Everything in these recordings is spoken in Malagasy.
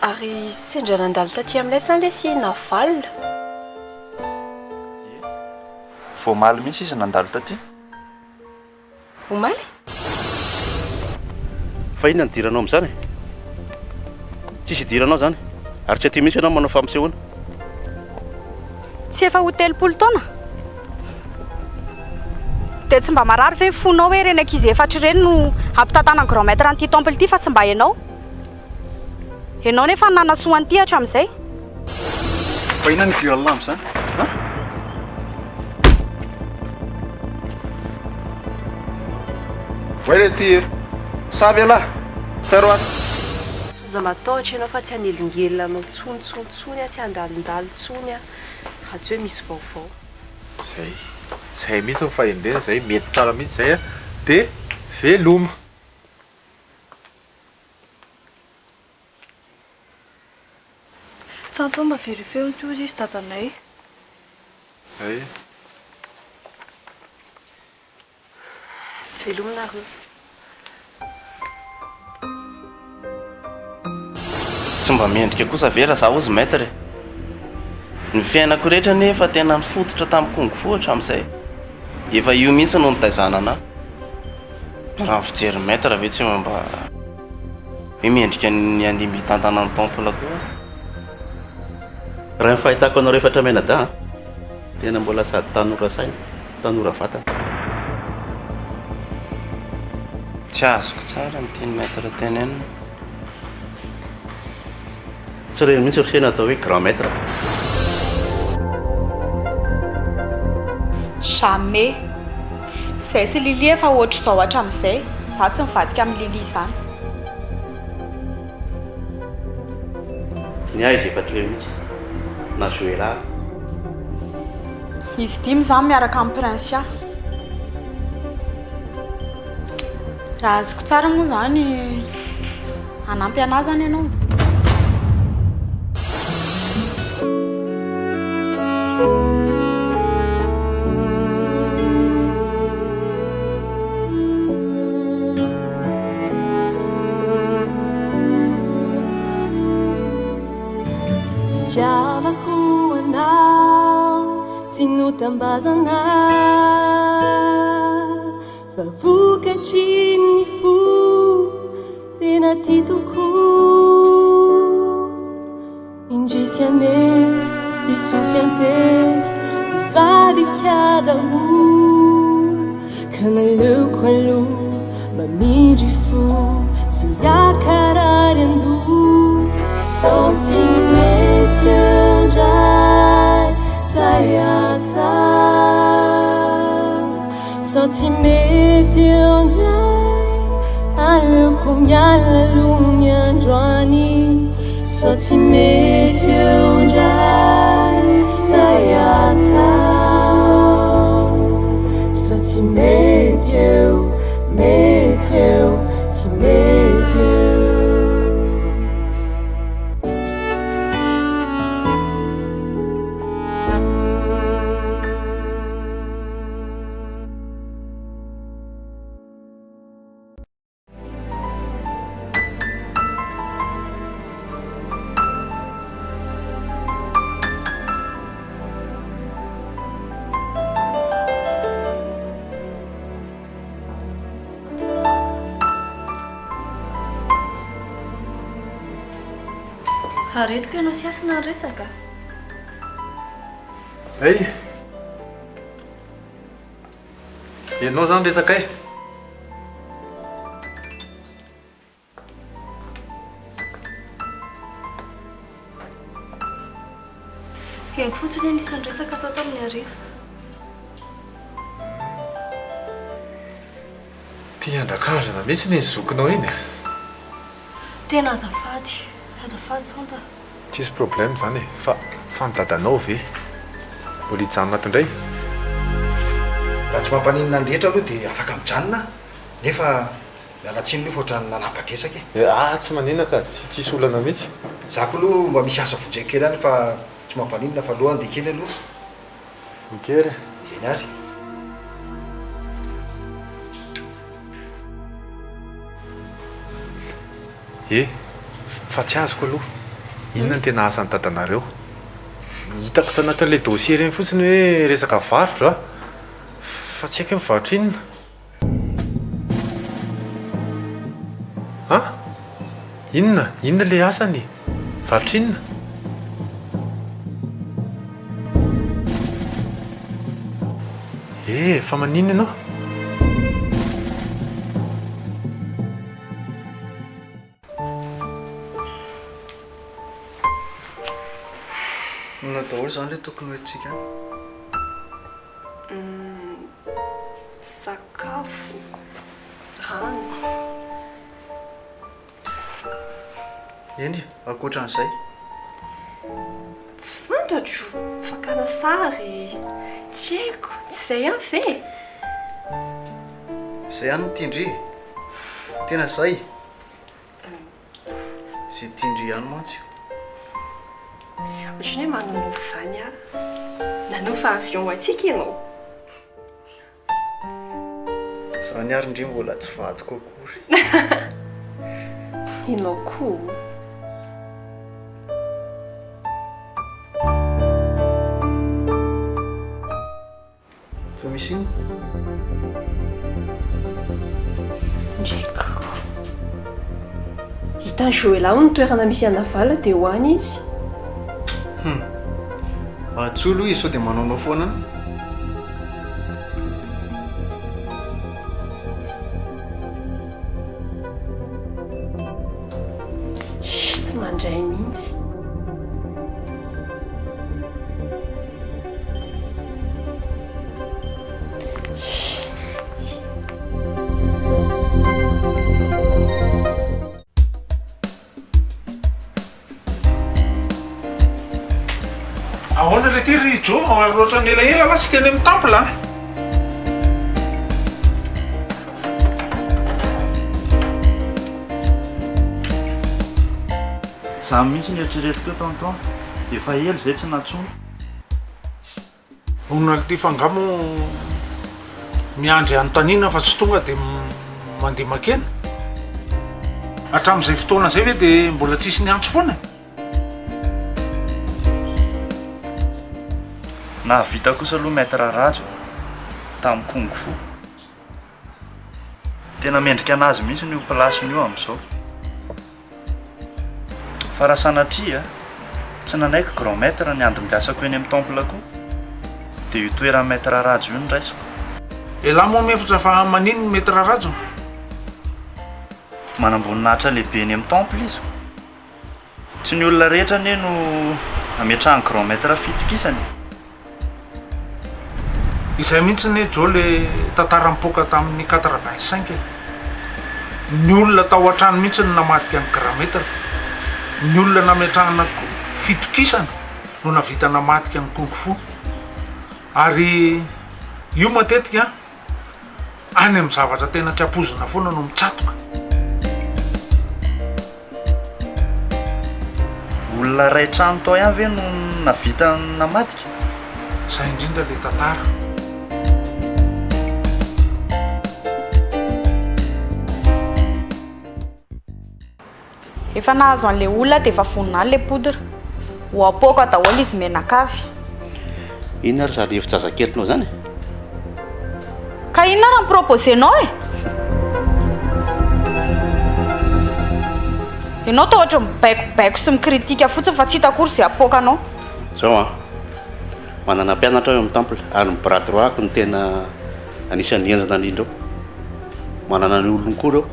Ary sendra nandalo taty aminay san'le sy navaly. Voamaly mihitsy izy nandalo taty. Omaly? Fa inona ny diranao amin'izany? Tsisy diranao zany ary tsy aty mihitsy ianao manao fampisehoana. Tsy efa ho 3 taona dia tsy mba marary ve fonao hoe reny ankizy efatra ireny no ampitantanany grand maître an'ity temple ity fa tsy mba ianao nefa nanasoa an'ity hatramin'izay. Fa inona ny diranao amin'izany? Voay ty savy alahy taro aty. Za matahotra ianao fa tsy hanelingelina anao tsony tsy handalondalo tsony raha tsy hoe misy vaovao. Zay mihitsy fa endrena zay mety tsara mihitsy zay dia veloma. Tantôt maverifeo ny tozy izy dadanay. Velominareo. Tsy mba mendrika kosa vera za ozy maître. Ny fiainako rehetra nefa tena nifototra tamin'ny kongofohatra amin'izay. Efa io mihitsy no nitaizana anahy. Raha fijery maître ve tsy mba hoe mendrika ny andimby tantana ny temple koa. Raha ny fahitako anao rehefa tramena da tena mbola sady tanora saina, tanora vatana. Tsy azoko tsara ny tiany maître tenenina. Tsy reny mihitsy ry sena atao hoe grand maître. Jamais. Izay sy Lily efa ohatr'izao hatramin'izay. Za tsy mivadika amin'ny Lily izany. Ny aizy efa tre mihitsy na Joela. Izy dimy izany miaraka amin'ny prince. Raha azoko tsara moa izany hanampy anazy zany ianao. Tiavako anao tsy notambazana fa vokatry ny fo tena ty tokoa indrisy anefa disofy antefa mivadika daholo ka naleoko aloha mamindry fo tsy akarary andoha sao tsy mety andray zay atao sao tsy mety andray aleoko miala aloha ny androany sao tsy mety andray zay atao sao tsy mety eo tsy mety eo. Aretiko ianao sy asina ny resaka. Ianao zany resaka e. Kengo fotsiny anisan'ny resaka atao tamin'ny hariva. Ty andrakazana mihitsy ny zokinao iny. Tena azafady santa. Tsisy problème zany e, fa fanodadanao ve mbola hijanona ato indray? Raha tsy mampaninona ny rehetra aloha dia afaka mijanona nefa mialatsiny aloha fa ohatrany nanapa-dresaka e. Tsy maninona ka tsisy olana mihitsy. Zako aloha mba misy asa vonjay kely any fa tsy mampaninona fa aloha andeha kely aloha. Mikery. Eny ary. fa tsy azoko aloha inona ny tena asany tatanareo hitako tanatin'le dossier reny fotsiny hoe resaka varotra fa tsy haiko mivarotra inona inona le asany varotra inona fa maninona ianao nona daholo zany le tokony hoentsika sakafo rano eny akoatran'izay tsy fantatro fakana sary tsy haiko tsy zay ihany ve izay ihany ny tindry tena zay zay tindry ihany mantsy ohatrany hoe manonofo zany a nanofa avion atsika ianao zany ary indri mbola tsy vadiko akory ianao koa fa misy iny ndraiky hitany joela ny toerana misy anavala dia hoany izy tsolo izy sao dia manaonao foana tsy mandray mihitsy ahoana le ty ry jo loatra ny elaela la tsy teny amin'ny temple za mihitsy ny eritreretiko tonton efa ely zay tsy natsony onona le ty fangamo miandry anontaniana fa tsy tonga dia mandeha makena hatramin'izay fotoana zay ve dia mbola tsisy ny antso foana nahavita kosa aloha maître rajo tamin'ny kongo fo tena mendrika anazy mihitsy ny plasiny io amin'izao fa raha sanatria tsy nanaiky grand maître ny ady miasako eny amin'ny temple koa dia io toeran'ny maître rajo io ny raisiko elahy moa mefitra fa manino ny maître rajo manamboninahitra lehibe eny amin'ny temple izy tsy ny olona rehetra anie no ametrahany grand maître fitokisany izay mihitsy ny jo le tantara mipoaka tamin'ny 85 ny olona tao an-trano mihitsy ny namadika ny grand maître ny olona nametrahana fitokisana no navita namadika ny kongo fo ary io matetika any amin'ny zavatra tena tsy apozina foana no mitsatoka olona ray trano tao ihany ve no navita namadika zay indrindra le tantara efa nahazo an'le olona dia efa vonina ny le poudre ho apoaka daholo izy menakavy inona ary zary hevin-jazakelinao zany ka inona raha miproposenao ianao ta ohatra mibaikobaiko sy mikritika fotsiny fa tsy hitakory izay apoakanao zao manana mpianatra eo amin'ny temple ary ny bras droitko ny tena anisan'ny enjana indrindra ao manana ny olony koa reo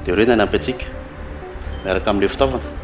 dia reo ny anampy antsika miaraka amin'le fitaovana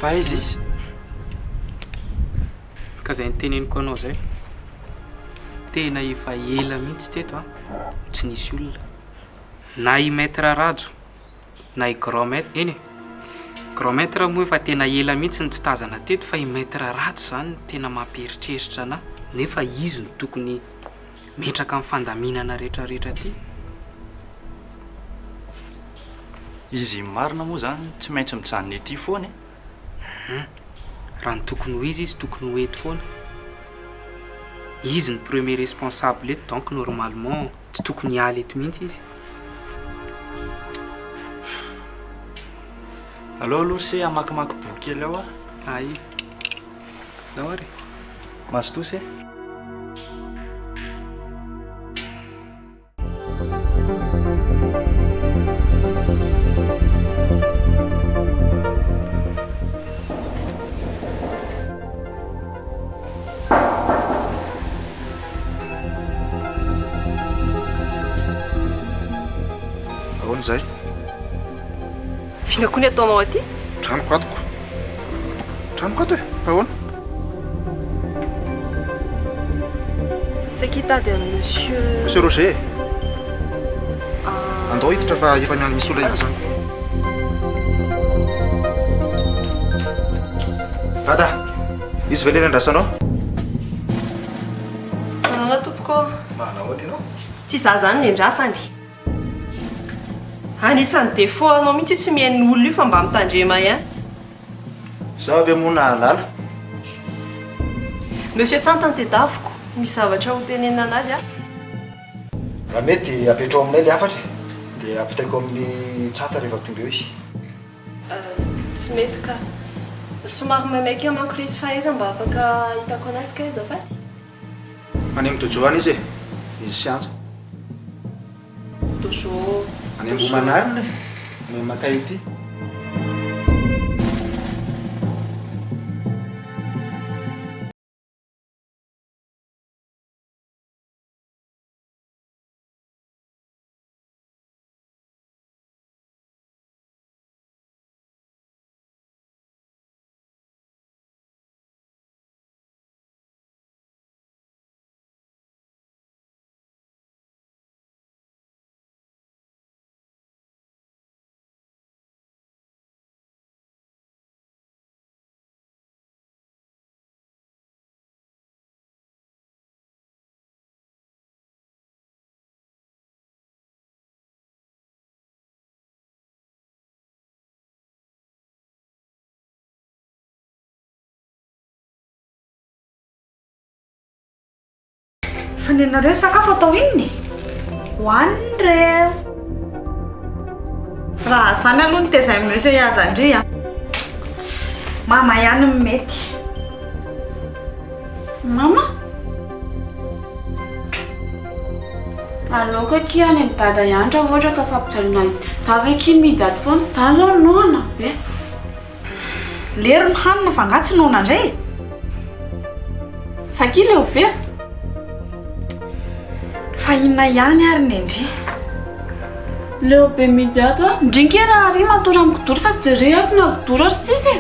fa aiza izy ka zay nyteneniko anao zay tena efa ela mihitsy teto a tsy nisy olona na i maître rajo na i grand maître eny grand maître moa efa tena ela mihitsy ny tsy tazana teto fa i maître rajo zany no tena mampieritreritra anahy nefa izy no tokony metraka amin'ny fandaminana rehetrarehetra ty izy marina moa zany tsy maintsy mijanona ety foana raha ny tokony ho izy tokony ho eto foana izy ny premier responsable eto donc normalement tsy tokony hialy eto mihitsy izy allo aloha se amakimaky boky kely ao ay dao ary mazoto se ahoana zay Finakony ataonao aty? Tranoko atoko. Tranoko ato e, ahoana? C'est qui t'a dit monsieur... Monsieur Roger. Andao hiditra fa efa niany misy olona ihany. Dada, izy velena andrasanao? Manao tompoko. Manao aty anao? Tsy za zany ny andrasany. Anisan'ny défaut anao mihitsy tsy mihaino olona io fa mba mitandrema ihany. Zaho ave moa nahalala. Monsieur Tsantany tedaviko, misy zavatra ho tenenina anazy a. Raha mety apetrao aminay le afatra dia apitaiko amin'ny tsanta rehefa tonga eo izy. Tsy mety ka. Somary maimaika manko le izy fahaiza mba afaka hitako anazy ka izy afady. Any amin'ny Dojoany izy e, izy sianja. Dojo. Any Ambohimanarina, any Makay ity. Fanenareo sakafo atao inony? Hoanireo. Raha zany aloha ny tezay monsieur Iadandria. Mama ihany no mety. Mama? Aloka kia any amin'ny dada ihany raha ohatra ka fampijalona dada kia midaty foana za zao noana be. Lery ny hanina fa nga tsy noana indray. Fakia leo be. Fa inona ihany ary nendry. Leo be midato a ndrinky raha ary matory amin'ny kodory fa jereo ako na kodory ary tsisy.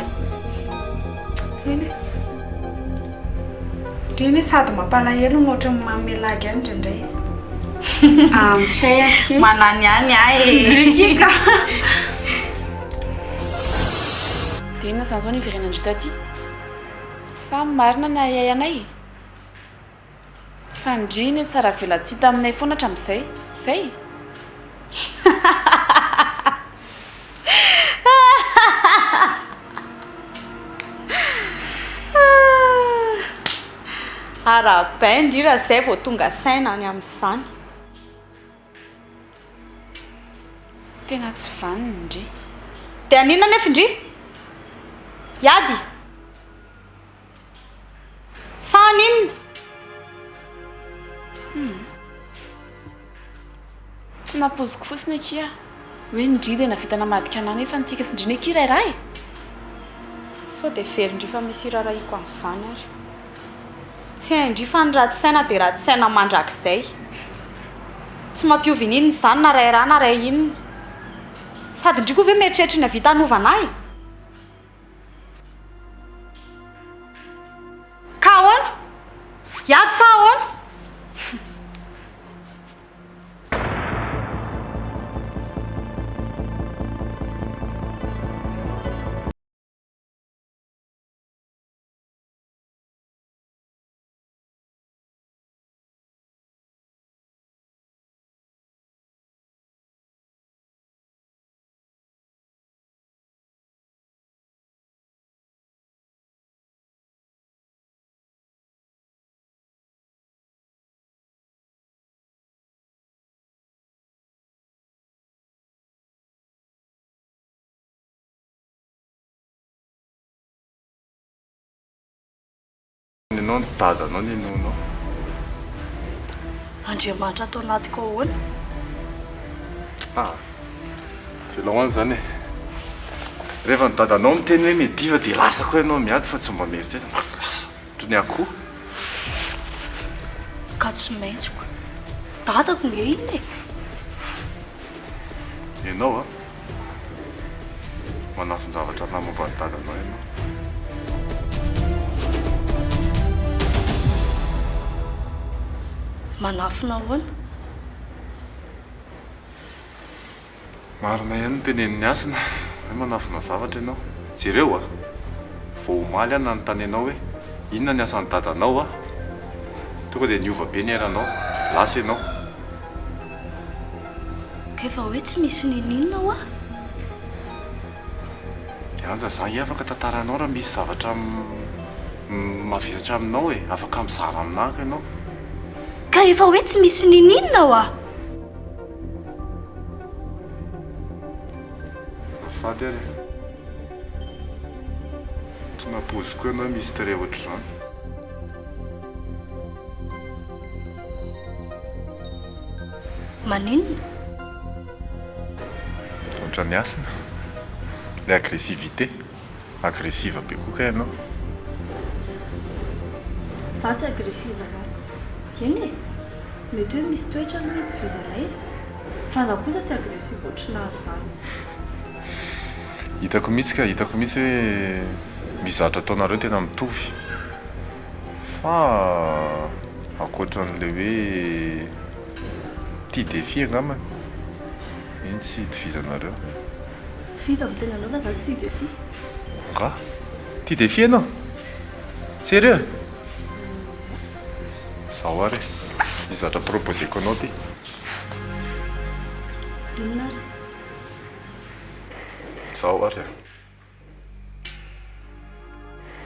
Reny sady mampalahelo no ohatra mamelagy ihany indraindray. Amitsay aky. Manany ihany ahy. Ndrinky ka. Tena za zao ny iverenandry taty. Samy marina ny ayay anay. Fandriny tsara vela tsy hita aminay foana hatramin'izay. Zay. Arabendry raha zay vao tonga saina any amin'izany. Tena tsy vaniny indri. Dia anina nefa indri? Yady. Saninona? Tsy napoziko fotsiny akia. Hoe ndry dia navita namadika anay nefa nitsika sy ndriny akia rairay. Sao dia verindry fa misy raraiko an'izany ary. Tsy haindry fa ny ratsy saina dia ratsy saina mandrakizay. Tsy mampiovy n'inona izany na ray rà na ray inona. Sady ndry koa ve mieritreritra ny havita hanovana ahy? Iady sa ahoana? Nenao ny dadanao nenonao. Andriamanitra atao anatiko ahoana? Velao any zany e. Rehefa ny dadanao miteny hoe mediva dia lasa koa ianao miady fa tsy mba mieritretra lasa toy ny akoho. Ka tsy maintsoko. Dadako nge iny e. Ianao manafin-javatra namomba ny dadanao ianao. Manafina ahoana? Marina ihany no tenenin'ny asina hoe manafina zavatra ianao. Jereo vao omaly any nanontany ianao hoe inona ny asan'ny dadanao tonga dia niova be ny eranao, lasa ianao. Ka efa hoe tsy misy ninina ho aho. Anja za afaka tantaranao raha misy zavatra mavesatra aminao afaka mizara aminahako ianao. Ka efa hoe tsy misy ninina ho aho. Afady ary tsy napozy koa ianao misy tere ohatr'izany. Maninona? Ohatran'ny asina. Le agressivité. Agressiva be koa ianao. Za tsy agressiva zany. Eny e, mety hoe misy toetra mety fizalay. Fa za kosa tsy agressiva ohatranazy zany. Hitako mihitsy hoe mizatra ataonareo tena mitovy. Fa ankoatran'le hoe tia défi angambany. Iny tsy hitovizanareo. Fiza amin'ny tenanao fa za tsy tia défi. Nga? Tia défi ianao? Sérieux? Zaho ary hizatra proposeko anao ty. Inona ary? Zaho ary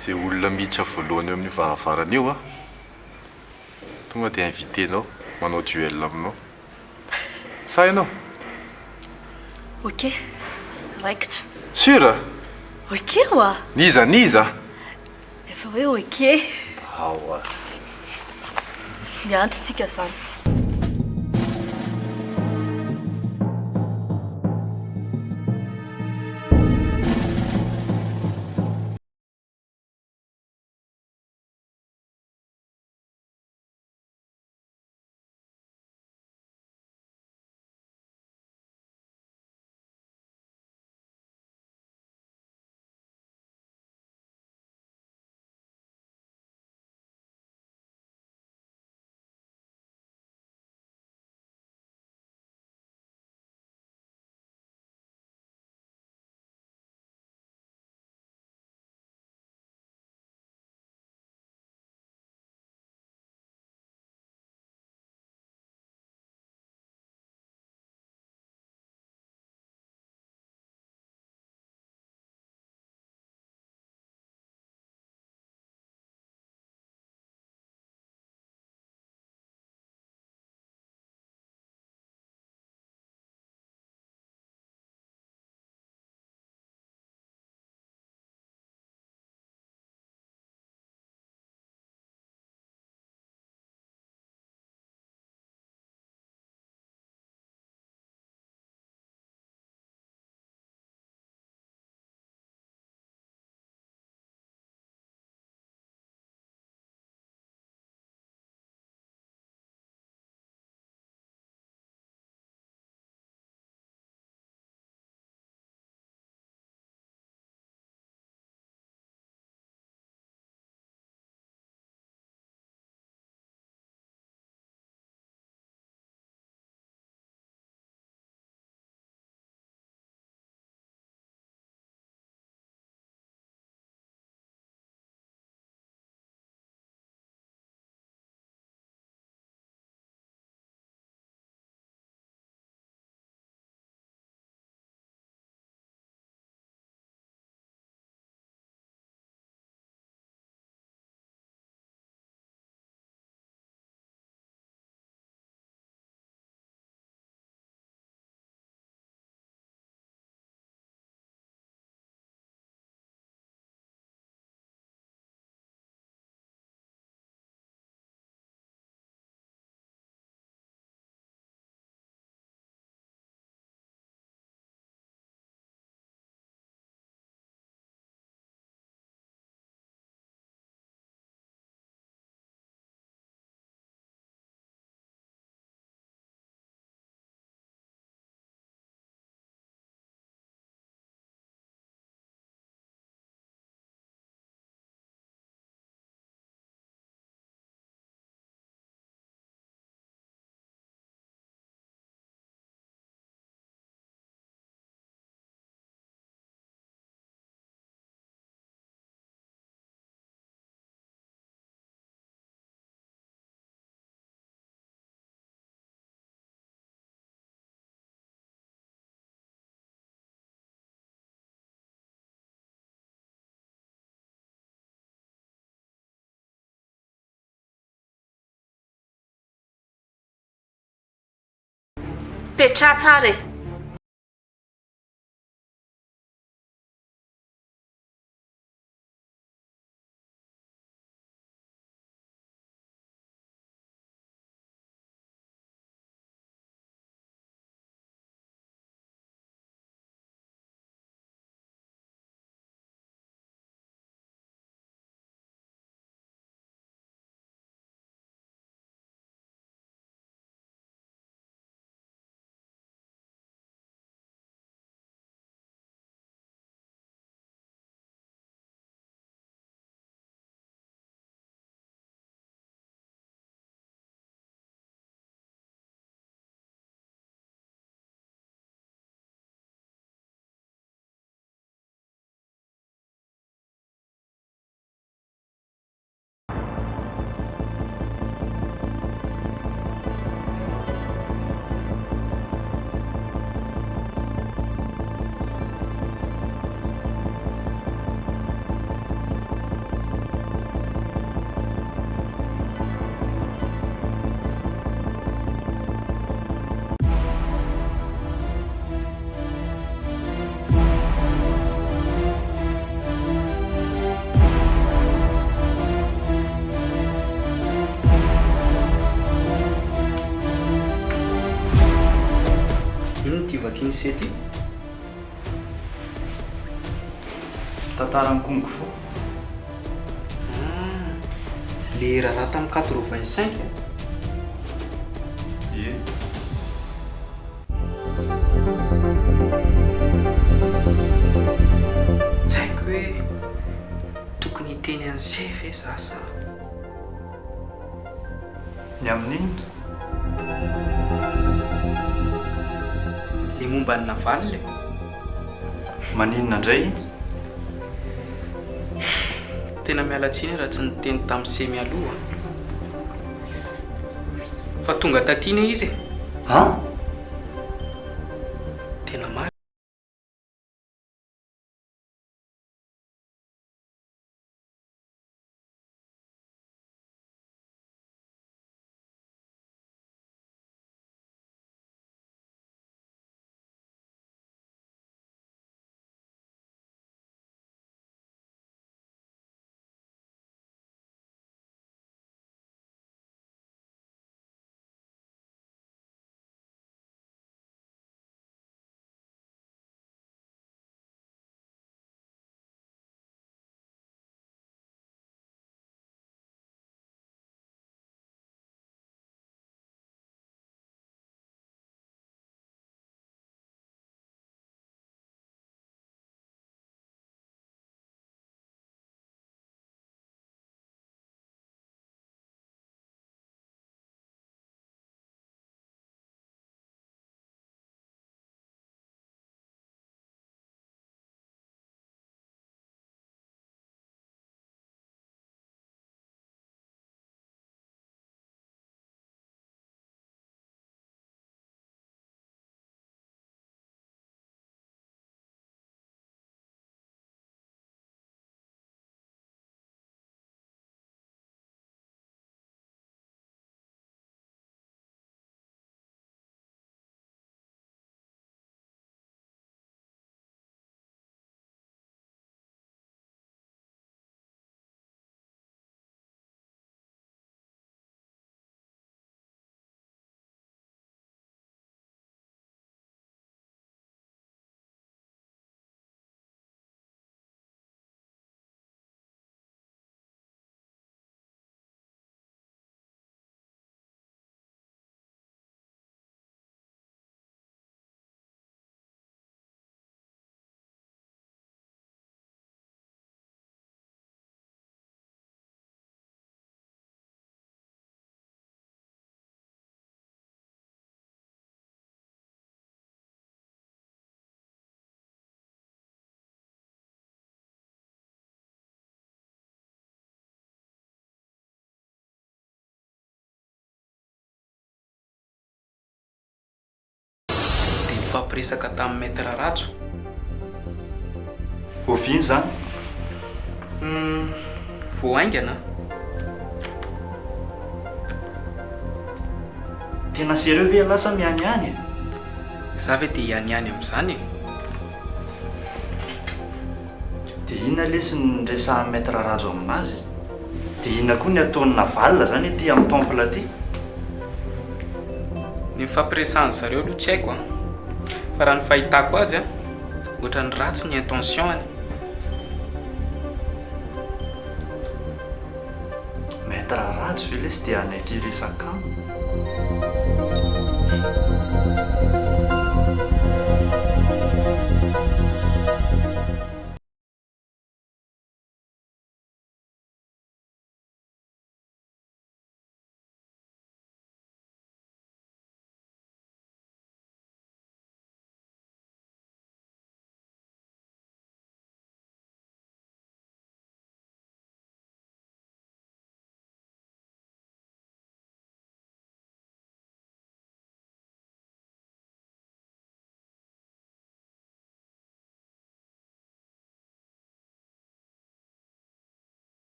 zay olona miditra voalohany eo amin'ny varavarana io tonga dia invitenao manao duel aminao. Sa ianao? Ok, raikitra. Sûr? Ok ho a. Niza. Efa hoe ok. Aoa. Miantry tsika zany. petra tsara e. Iny sety Tantara ny Congo fo. le raha tamin'ny 85 Ie. Saiko hoe tokony hiteny an'izay ve zasa Ny amin'iny le momba ny navaly le maninona indray iny? tena mialatsiny raha tsy niteny tamin'ny semy aloha fa tonga tatiana izy Ha? tena mary fampiresaka tamin'ny maître ratso Oviny zany? voaingana Tena sérieux ve lasa mianiany? za ve dia ihaniany amin'izany e. dia inona lesy ny resahan'ny maître rajo aminazy dia inona koa ny ataony navalina zany ety amin'ny temple aty. Ny fampiresahany zareo aloha tsy haiko a, fa raha ny fahitako azy a ohatra ny ratsy ny intentionny. maître rajo ve lesy dia anaiky resakamo.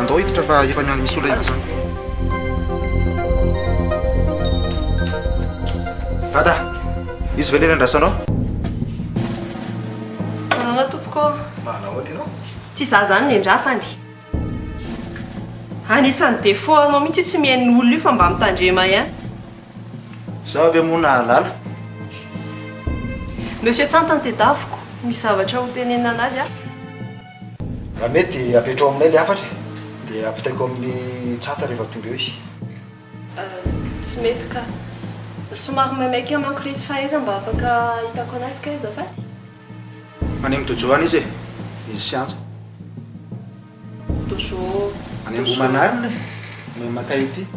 andao hiditra fa efa miany misy olona inazany. Dada, izy ve lera andrasanao? Manao tompoko. Manao ianao? Tsy za zany ny andrasany. Anisan'ny défaut anao mihitsy tsy mihaino olona io fa mba mitandrema ihany. Zaho ve moa nahalala? Monsieur Tsantany tedaviko, misy zavatra ho tenenina anazy a. Raha mety apetrao aminay le afatra dia apitaiko amin'ny tsanta rehefa tonga eo izy. Tsy mety ka. Somary maimaika manko le izy fahaiza mba afaka hitako anazy ka izy afady. Any amin'ny tojoany izy e, izy sy anja. Tojo. Any Ambohimanarina no maka ity.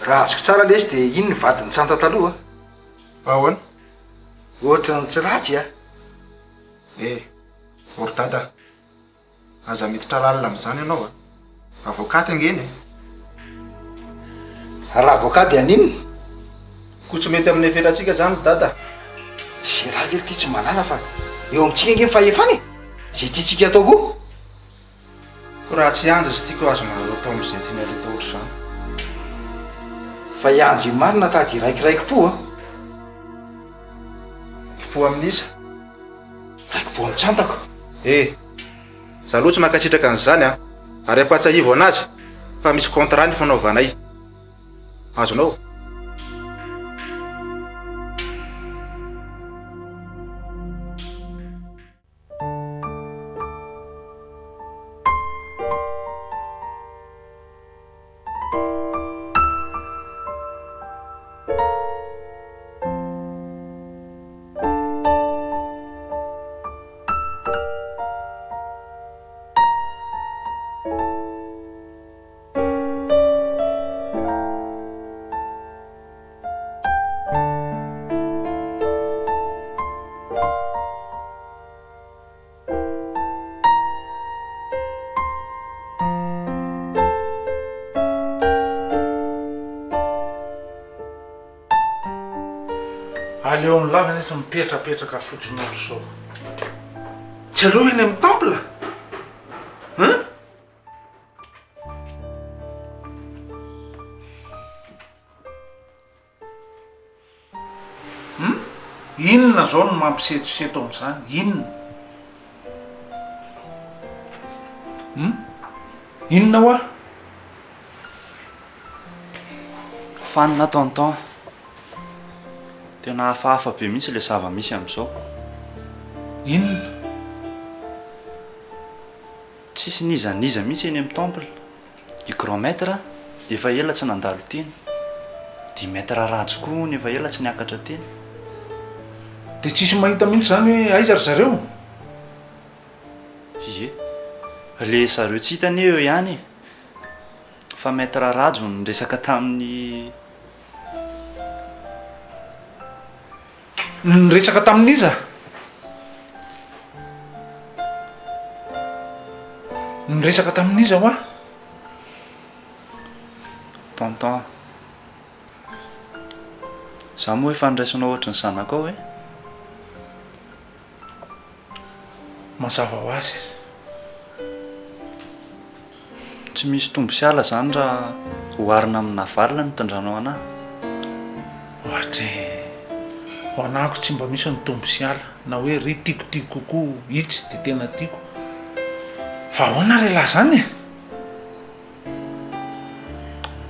Raha azoko tsara lesy dia ino ny vadiny tsanta taloha? Ahoana? Ohatra ny tsy ratsy a. Ory dada, aza miditra lalina amin'izany ianao a. Avokaty angeny e. Raha avokaty aninona? Koa tsy mety amin'ny eferatsika zany dada. Sy raha kely ty tsy malala fa eo amintsika nge fahefany. Zay tiantsika atao koa. Raha tsy anja sy tiako azo manao atao amin'izay tiany aloha ohatra izany. Fa ianjy marina tady iraikiraiki-po a. Po amin'iza? Raiki-po amin'ny tsantako. Za aloha tsy mankatsitraka an'izany a. Ary ampatsahivo anazy fa misy contrat ny fanaovanay. Azonao? aleony lava nefa mipetrapetraka fotsiny sao tsy aleo eny amin'ny temple inona zao no mampisetoseto am'izany inona inona hoa fanina tonton tena hafahafa be mihitsy le zava-misy am'izao inona tsisy nizaniza mihitsy eny amin'ny temple i grand maître efa ela tsy nandalo teny di maître ratsy koa ny efa ela tsy niakatra teny dia tsisy mahita mihitsy zany hoe aiza ry zareo ie le zareo tsy hitany eo ihany fa maître rajo nyresaka tamin'ny nyresaka tamin'iza nyresaka tamin'iza hoa tonton za moa efa niraisinao ohatry ny zanako ao hoe mazava ho azy tsy misy tombo sy ala zany raha hoarina amina valina ny tandranao anahy ohatra ho anahako tsy mba misy ny tombo sy ala na hoe ry tiako kokoa itsy dia tena tiako fa ahoana re lahy zany e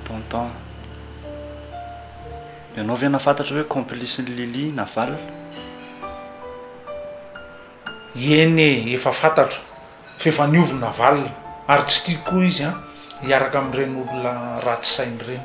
tonton ianao ve nafantatra hoe complice ny lili na valina eny efa fantatro fa efa niovina valina ary tsy tiako koa izy hiaraka amin'ireny olona ratsy sainy ireny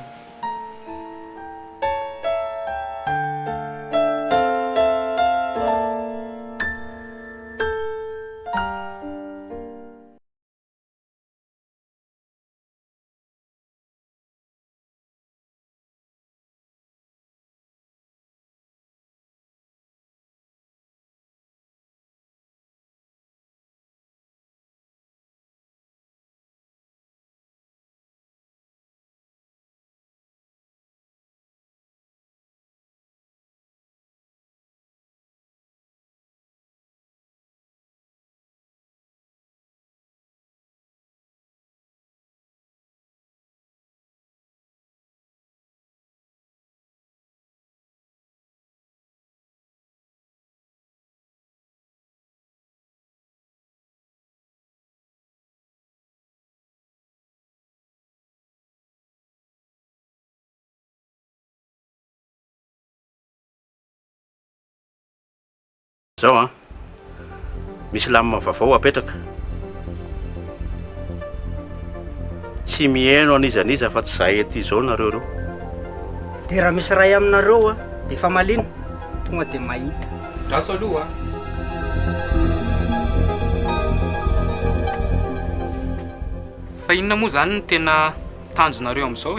zao misy lamina vaovao apetraka tsy mihaino anizaniza fa tsy zahay aty zao nareo reo dia raha misy ray aminareo dia efa malina tonga dia mahita raso aloha fa inona moa zany ny tena tanjonareo amin'izao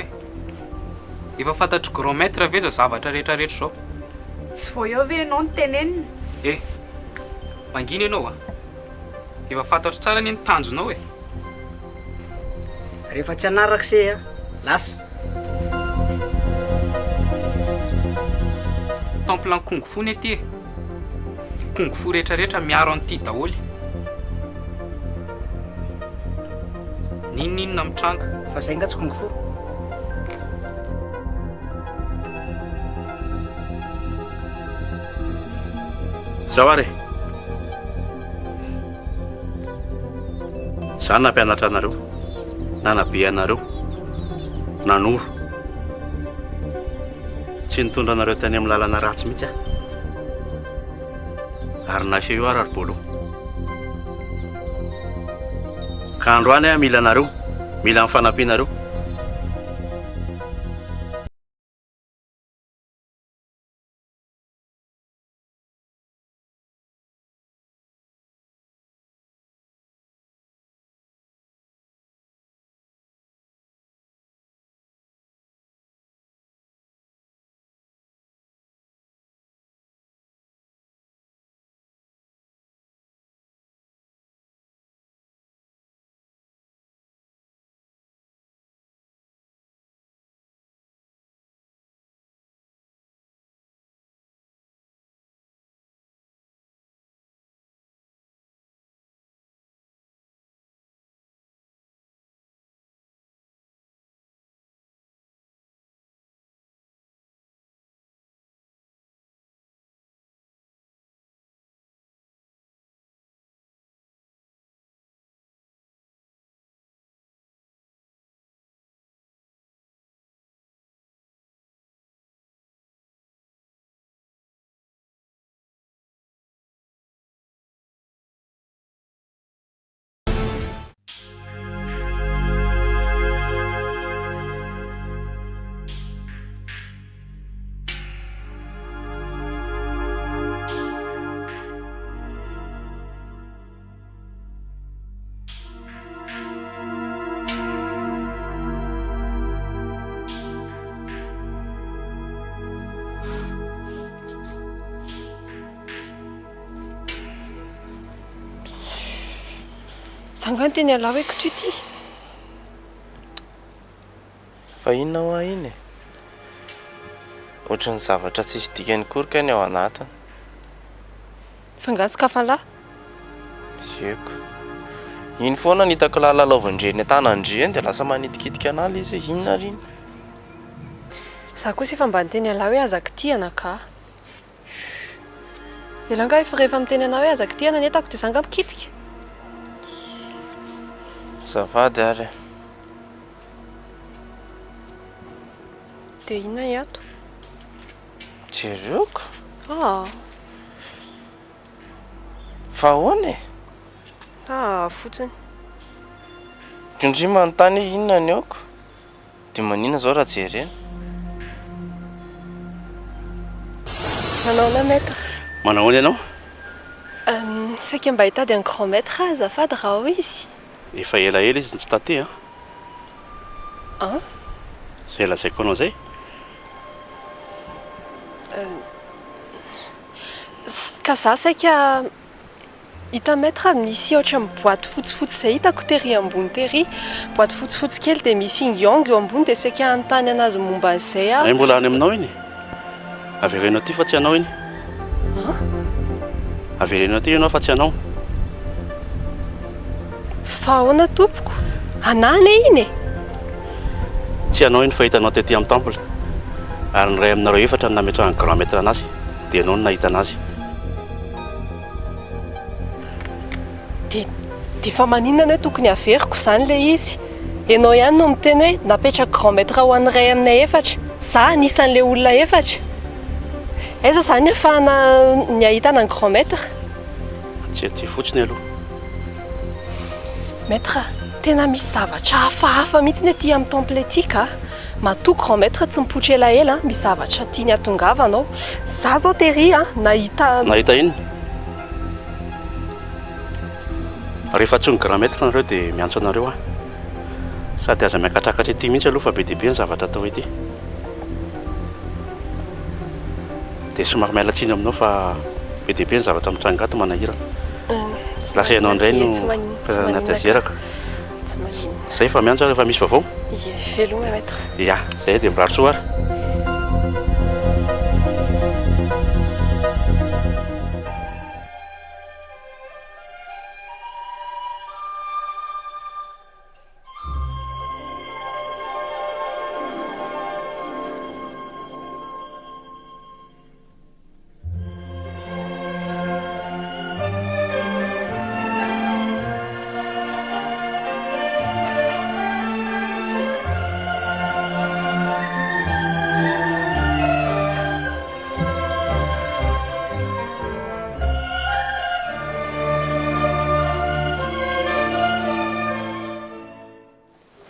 efa fantatro grand maître ve zao zavatra rehetrarehetra zao tsy vao eo ve ianao ny tenenina mangina ianao efa fantatro tsara ny tanjonao rehefa tsy anarak'se lasa temple ny kongo fo ny aty kongo fo rehetrarehetra miaro an'ity daholy ninona mitranga fa zay nga tsy kongo fo zao ary za nampianatra anareo nanabe anareo nanoro tsy nitondra anareo tany amin'ny lalana ratsy mihitsy ary naseo io ary bolo ka androany mila anareo mila mifanampianareo Sangany teny ala hoe kotoy ty. Fa inona ho ahy iny e? Ohatran'ny zavatra tsisy dikany kory ny ao anatiny. Fangasika lahy. Eko. Iny foana ny hitako lalaovandreny tanandry eny dia lasa manitikitika an'ala izy hoe inona ry iny. Za kosa efa mba niteny ala hoe azaka ty anaka. Elanga efa rehefa miteny ana hoe azaka ty ana netako dia zanga mikitika. Zafady ary. Dia inona iato? Jereoko. Fa ahoana e? Fotsiny. Indri manontany inona ny aoko. Dia maninona zao raha jerena? Manao na maître. Manao ahoana ianao? Saika mba hitady un grand maître azafady raha ao izy. Efa elaela izy tsy taty Zay lazaiko anao zay. Ka za saika hita maître misy ohatran'ny boaty fotsifotsy izay hitako tery ambony tery. Boaty fotsifotsy kely dia misy ingyong eo ambony dia saika anontany anazy momba an'izay Ay mbola any aminao iny. Averenao ty fa tsy anao iny. Averenao ty ianao fa tsy anao. Fa ahoana tompoko? Anane iny e? Tsy anao iny fa hitanao tety amin'ny temple. Ary ny ray aminareo efatra no nametrahany grand maître anazy dia ianao no nahita anazy. Dia fa maninona hoe tokony averiko izany ilay izy? Ianao ihany no miteny hoe napetraka grand maître ho an'ny ray aminay efatra. Za anisan'ilay olona efatra. Aiza izany ahafahana ny ahitana ny grand maître? Tsy aty fotsiny aloha. Maître, tena misy zavatra hafahafa mihitsy aty amin'ny temple ety ka. Matoa grand maître tsy mipoitra elaela, misy zavatra tiany hatongavanao. Za zao tery nahita iny? Rehefa tsy ny grand maître nareo dia miantso anareo sady aza miakatrakatra ety mihitsy aloha fa be dia be ny zavatra atao ety. Dia somary miala tsiny aminao fa be dia be ny zavatra mitrangato manahirana. Lasa ianao indray no natazeraka. Zay fa miantso rehefa misy vaovao. Veloma maître. Ya, zay dia mirary soa ary.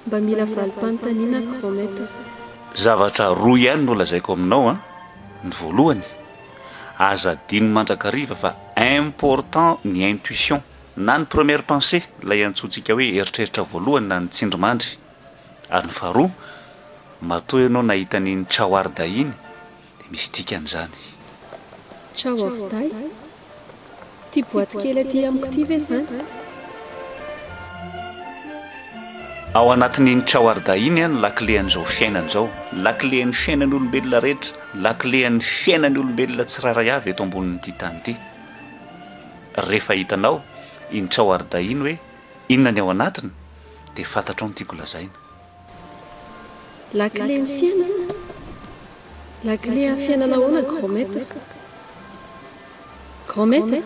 Mba mila valim-panontaniana grand maître. Zavatra roa ihany no lazaiko aminao ny voalohany aza diny mandrakariva fa important ny intuition na ny première pensée ilay antsointsika hoe eritreritra voalohany na ny tsindrimandry. Ary ny faharoa matoa ianao nahita n'iny tsaoarda iny dia misy dikan'izany. Tsaoarda? Ty boaty kely aty amiko ty ve izany? Ao anatin'iny tsaoarda iny ny laklean'izao fiainan'izao, laklean'ny fiainan'olombelona rehetra, laklean'ny fiainan'ny olombelona tsirairay avy eto ambonin'ity tany ity. Rehefa hitanao iny tsaoarda iny hoe inona ny ao anatiny dia fantatrao ny tiako lazaina. Laklean'ny fiainana? Laklean'ny fiainana ahoana grand maître? Grand maître?